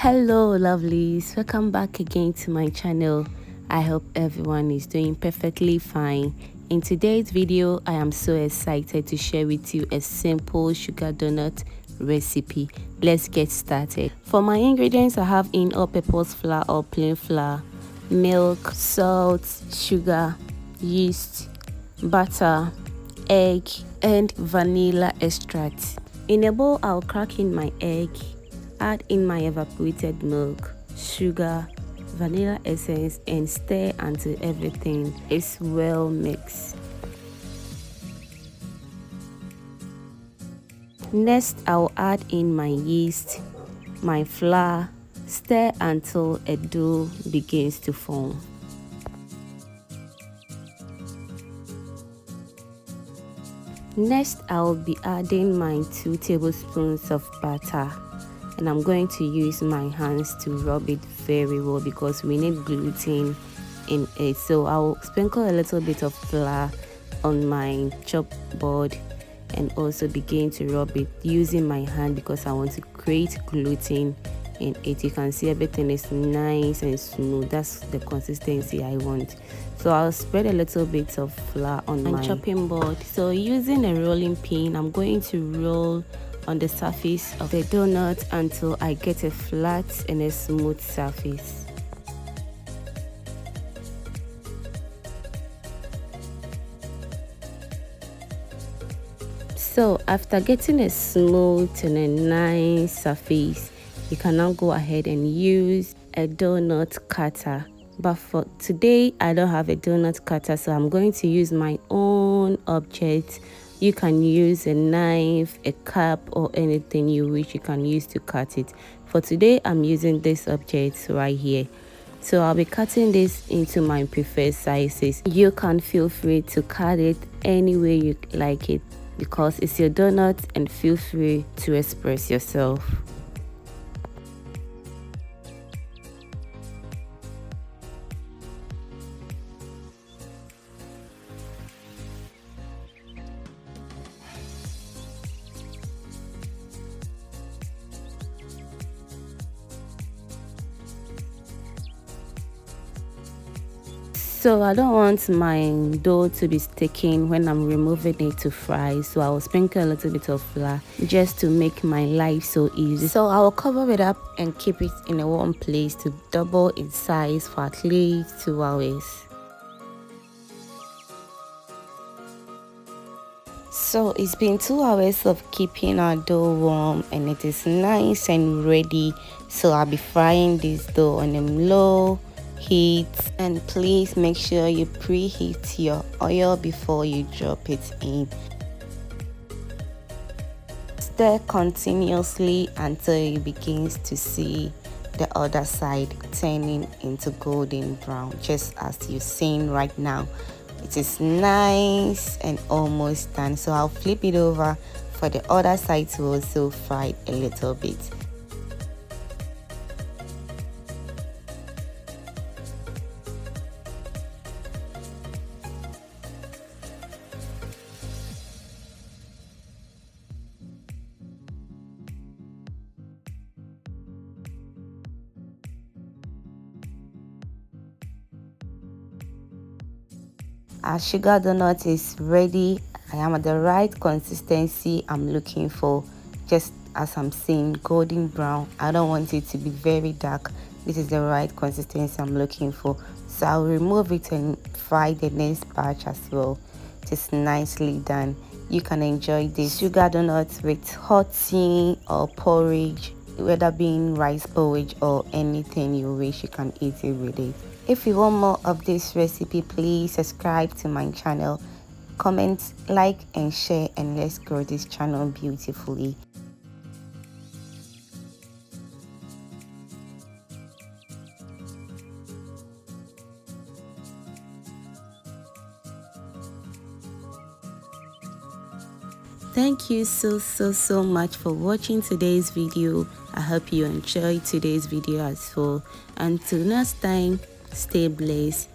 Hello lovelies, welcome back again to my channel. I hope everyone is doing perfectly fine. In today's video, I am so excited to share with you a simple sugar donut recipe. Let's get started. For my ingredients, I have in all-purpose flour or plain flour, milk, salt, sugar, yeast, butter, egg, and vanilla extract. In a bowl, I'll crack in my egg, add in my evaporated milk, sugar, vanilla essence, and stir until everything is well mixed. Next, I'll add in my yeast, my flour, stir until a dough begins to form. Next, I'll be adding my 2 tablespoons of butter, and I'm going to use my hands to rub it very well because we need gluten in it. So I'll sprinkle a little bit of flour on my chop board and also begin to rub it using my hand because I want to create gluten in it. You can see everything is nice and smooth. That's the consistency I want. So I'll spread a little bit of flour on my chopping board. So using a rolling pin, I'm going to roll on the surface of the donut until I get a flat and a smooth surface. So after getting a smooth and a nice surface, you can now go ahead and use a donut cutter. But for today, I don't have a donut cutter, so I'm going to use my own object. You can use a knife, a cup, or anything you wish you can use to cut it. For today, I'm using this object right here. So I'll be cutting this into my preferred sizes. You can feel free to cut it any way you like it because it's your donut, and feel free to express yourself. So I don't want my dough to be sticking when I'm removing it to fry, so I'll sprinkle a little bit of flour just to make my life so easy. So I'll cover it up and keep it in a warm place to double its size for at least 2 hours. So it's been 2 hours of keeping our dough warm and it is nice and ready. So I'll be frying this dough on a low heat, and please make sure you preheat your oil before you drop it in. Stir continuously until you begin to see the other side turning into golden brown, just as you're seeing right now. It is nice and almost done, so I'll flip it over for the other side to also fry a little bit. Our sugar donut is ready. I am at the right consistency I'm looking for, just as I'm seeing golden brown. I don't want it to be very dark. This is the right consistency I'm looking for. So I'll remove it and fry the next batch as well. Just nicely done. You can enjoy this sugar donut with hot tea or porridge, whether being rice porridge or anything you wish. You can eat it with it. If you want more of this recipe, please subscribe to my channel, comment, like, and share, and let's grow this channel beautifully. Thank you so much for watching today's video. I hope you enjoyed today's video as well. Until next time, stay blessed.